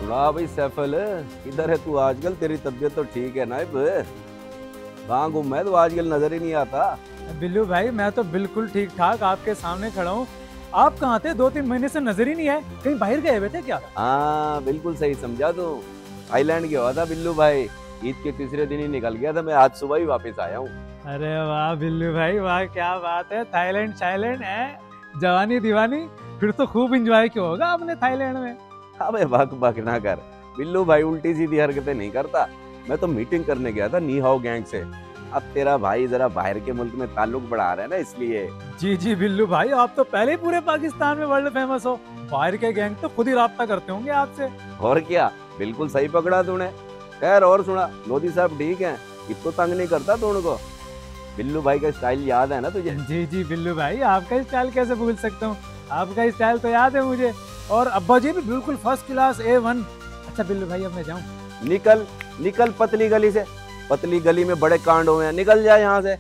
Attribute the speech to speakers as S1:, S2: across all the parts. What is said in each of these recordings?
S1: वाह भाई सैफल, किधर है तू आजकल? तेरी तबीयत तो ठीक है ना? कहाँ गुम है तू आजकल, नजर ही नहीं आता।
S2: बिल्लू भाई मैं तो बिल्कुल ठीक ठाक आपके सामने खड़ा हूँ। आप कहाँ थे? 2-3 महीने से नजर ही नहीं आए, कहीं बाहर गए हुए थे क्या?
S1: हाँ बिल्कुल सही समझा तू। थाईलैंड गया हुआ था बिल्लू भाई, ईद के तीसरे दिन ही निकल गया था मैं, आज सुबह ही वापस आया हूँ।
S2: अरे वाह बिल्लू भाई वाह, क्या बात है। थाईलैंड शाइलैंड है, जवानी दीवानी, फिर तो खूब एंजॉय किया होगा आपने थाईलैंड में।
S1: अबे बक बक ना कर बिल्लू भाई, उल्टी सीधी हरकतें नहीं करता। मैं तो मीटिंग करने गया था नी हाओ गैंग से। अब तेरा भाई जरा बाहर के मुल्क में ताल्लुक बढ़ा रहा है ना, इसलिए।
S2: जी जी बिल्लू भाई, आप तो पहले ही पूरे पाकिस्तान में वर्ल्ड फेमस हो। बाहर के गैंग तो खुद ही राब्ता करते होंगे आपसे।
S1: और क्या, बिल्कुल सही पकड़ा तूने। खैर और सुना, लोधी साहब ठीक है? इतना तंग नहीं करता तू उनको? बिल्लू भाई का स्टाइल याद है ना तुझे?
S2: जी जी बिल्लू भाई, आपका स्टाइल कैसे भूल सकता हूँ, आपका स्टाइल तो याद है मुझे। और अब्बा जी भी बिल्कुल फर्स्ट क्लास A1। अच्छा बिल्लू भाई अब मैं जाऊँ?
S1: निकल निकल पतली गली से, पतली गली में बड़े कांड हुए हैं, निकल जा यहाँ से।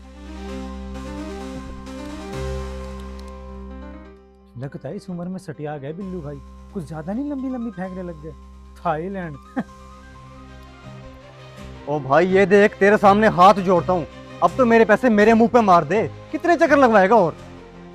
S2: लगता है इस उम्र में सटिया गए बिल्लू भाई, कुछ ज्यादा नहीं लंबी लंबी फेंकने लग गए। थाईलैंड।
S3: ओ भाई ये देख, तेरे सामने हाथ जोड़ता हूँ, अब तो मेरे पैसे मेरे मुंह पे मार दे। कितने चक्कर लगवाएगा? और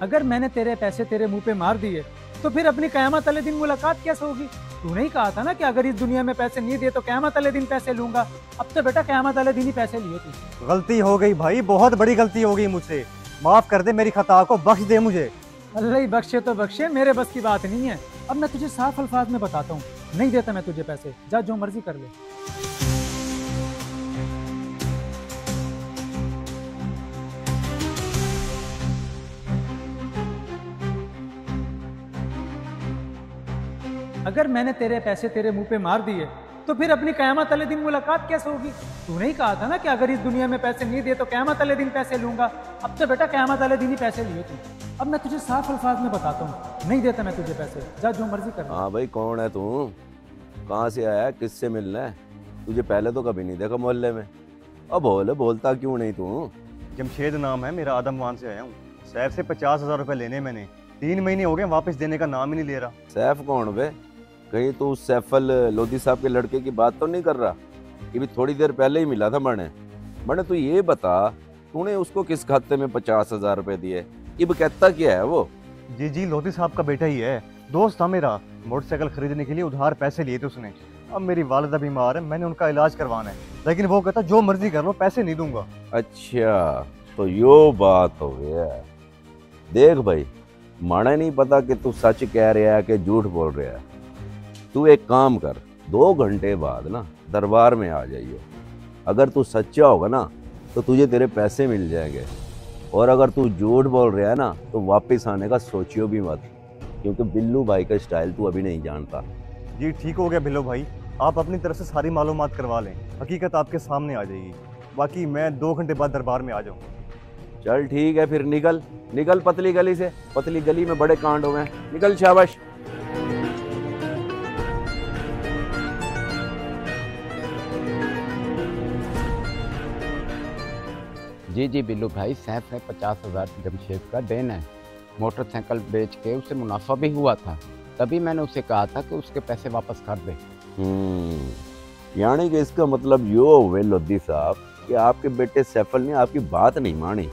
S2: अगर मैंने तेरे पैसे तेरे मुंह पे मार दिए तो फिर अपनी कयामत वाले दिन मुलाकात कैसे होगी? तूने ही कहा था ना कि अगर इस दुनिया में पैसे नहीं दिए तो कयामत वाले दिन पैसे लूंगा। अब तो बेटा कयामत वाले दिन ही पैसे लिए तू।
S3: गलती हो गई भाई, बहुत बड़ी गलती हो गई मुझसे, माफ कर दे, मेरी खता को बख्श दे मुझे।
S2: अल्लाह ही बख्शे तो बख्शे, मेरे बस की बात नहीं है। अब मैं तुझे साफ अल्फाज में बताता हूँ, नहीं देता मैं तुझे पैसे, जा जो मर्जी कर ले। अगर मैंने तेरे पैसे तेरे मुंह पे मार दिए तो फिर अपनी कयामत वाले दिन मुलाकात कैसे होगी? तूने ही कहा था ना कि अगर इस दुनिया में पैसे नहीं दिए तो कयामत वाले दिन पैसे लूंगा। अब तो बेटा कयामत वाले दिन ही पैसे लिए तू। अब मैं तुझे साफ अल्फाज में बताता हूँ, नहीं देता मैं तुझे पैसे, जा जो मर्जी कर।
S1: हाँ भाई कौन है तू? कहाँ से आया? किससे मिलना है? तुझे पहले तो कभी नहीं देखा मोहल्ले में। अब बोलता क्यों नहीं तू?
S3: जमशेद नाम है मेरा, आदमवान से आया हूँ। सैफ से 50,000 रुपए लेने मैंने, 3 महीने हो गए, वापस देने का नाम ही नहीं ले रहा।
S1: सैफ कौन बे? कहीं तू सैफल लोधी साहब के लड़के की बात तो नहीं कर रहा? ये भी थोड़ी देर पहले ही मिला था मैंने तू ये बता, तूने उसको किस खाते में 50,000 रुपए दिए? ये कहता क्या है वो?
S3: जी जी, लोधी साहब का बेटा ही है, दोस्त था मेरा। मोटरसाइकिल खरीदने के लिए उधार पैसे लिए थे उसने। अब मेरी वालिदा बीमार है, मैंने उनका इलाज करवाना है, लेकिन वो कहता जो मर्जी कर लो, पैसे नहीं दूंगा।
S1: अच्छा तो यो बात हो गया। देख भाई, माने नहीं पता कि तू सच कह रहा है कि झूठ बोल रहा है। तू एक काम कर, 2 घंटे बाद ना दरबार में आ जाइयो। अगर तू सच्चा होगा ना तो तुझे तेरे पैसे मिल जाएंगे, और अगर तू झूठ बोल रहा है ना तो वापस आने का सोचियो भी मत, क्योंकि बिल्लू भाई का स्टाइल तू अभी नहीं जानता।
S3: जी ठीक हो गया बिल्लू भाई, आप अपनी तरफ से सारी मालूमात करवा लें, हकीकत आपके सामने आ जाएगी। बाकी मैं 2 घंटे बाद दरबार में आ जाऊँगा।
S1: चल ठीक है, फिर निकल पतली गली से, पतली गली में बड़े कांड हुए हैं, निकल शाबाश।
S4: जी जी बिल्लू भाई, सैफ ने 50,000 जमशेद का देना है। मोटरसाइकिल बेच के उसे मुनाफा भी हुआ था, तभी मैंने उसे कहा था कि उसके पैसे वापस कर दे।
S1: यानी कि इसका मतलब यो हुए लोधी साहब कि आपके बेटे सैफल ने आपकी बात नहीं मानी।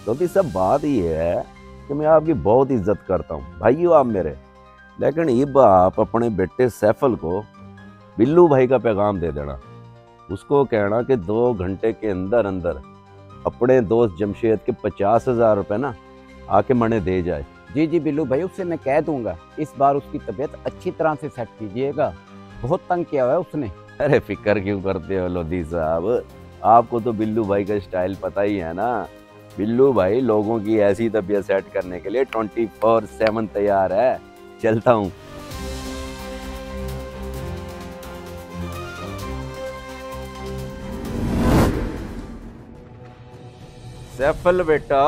S1: लोधी साहब बात ये है कि मैं आपकी बहुत इज्जत करता हूँ, भाई हो आप मेरे, लेकिन अब आप अपने बेटे सैफल को बिल्लू भाई का पैगाम दे देना। उसको कहना कि 2 घंटे के अंदर अंदर अपने दोस्त जमशेद के 50,000 रुपए ना आके मने दे जाए।
S4: जी जी बिल्लू भाई, उससे मैं कह दूंगा। इस बार उसकी तबीयत अच्छी तरह से सेट कीजिएगा, बहुत तंग किया हुआ है उसने।
S1: अरे फिक्र क्यों करते हो लोधी साहब, आपको तो बिल्लू भाई का स्टाइल पता ही है ना। बिल्लू भाई लोगों की ऐसी तबीयत सेट करने के लिए 24/7 तैयार है। चलता हूँ। सैफल बेटा,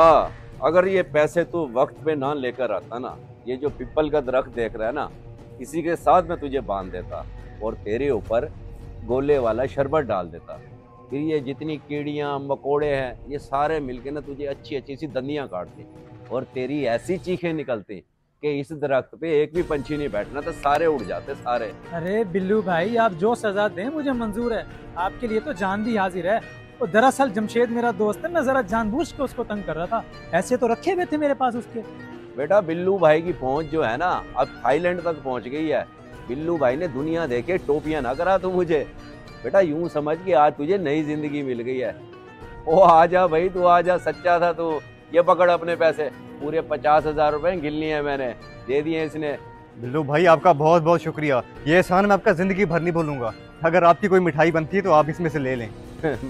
S1: अगर ये पैसे तू वक्त पे ना लेकर आता ना, ये जो पीपल का दरख्त देख रहा है ना, इसी के साथ मैं तुझे बांध देता और तेरे ऊपर गोले वाला शरबत डाल देता। फिर ये जितनी कीड़ियाँ मकोड़े हैं ये सारे मिलके ना तुझे अच्छी अच्छी सी दंदियाँ काटते और तेरी ऐसी चीखें निकलती कि इस दरख्त पे एक भी पंछी नहीं बैठना, तो सारे उड़ जाते सारे।
S2: अरे बिल्लू भाई, आप जो सजा दें मुझे मंजूर है, आपके लिए तो जान भी हाजिर है। वो दरअसल जमशेद मेरा दोस्त है, मैं जरा जानबूझ के उसको तंग कर रहा था, ऐसे तो रखे हुए थे मेरे पास उसके।
S1: बेटा बिल्लू भाई की पहुंच जो है ना अब थाईलैंड तक पहुंच गई है। बिल्लू भाई ने दुनिया देखे, टोपियां ना करा तू मुझे। बेटा यूं समझ कि आज तुझे नई जिंदगी मिल गई है। ओ आजा भाई, तू आजा, सच्चा था तू। ये पकड़ अपने पैसे, पूरे 50,000 रुपए गिन लिए हैं मैंने, दे दिए इसने।
S3: बिल्लू भाई आपका बहुत बहुत शुक्रिया, ये एहसान मैं आपका जिंदगी भर नहीं भूलूंगा। अगर आपकी कोई मिठाई बनती है तो आप इसमें से ले लें।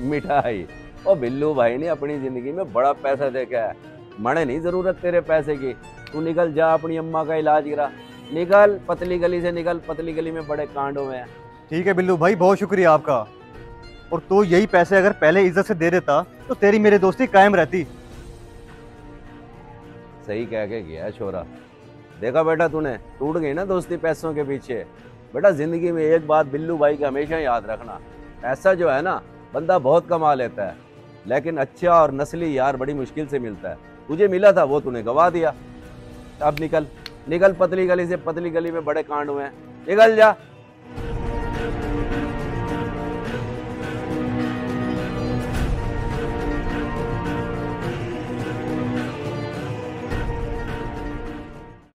S1: मिठाई? ओ बिल्लू भाई ने अपनी जिंदगी में बड़ा पैसा देखा है, मने नहीं जरूरत तेरे पैसे की। तू निकल जा, अपनी अम्मा का इलाज करा, निकल पतली गली से निकल, पतली गली में बड़े कांड हुए हैं।
S3: ठीक है बिल्लू भाई, बहुत शुक्रिया आपका। और तू यही पैसे अगर पहले इज्जत से दे देता तो तेरी मेरी दोस्ती कायम रहती।
S1: सही कह के गया है छोरा। देखा बेटा, तूने टूट गई ना दोस्ती पैसों के पीछे। बेटा जिंदगी में एक बात बिल्लू भाई की हमेशा याद रखना, पैसा जो है ना बंदा बहुत कमा लेता है, लेकिन अच्छा और नस्ली यार बड़ी मुश्किल से मिलता है। तुझे मिला था वो तूने गवा दिया। अब निकल निकल पतली गली से, पतली गली में बड़े कांड हुए हैं, निकल जा।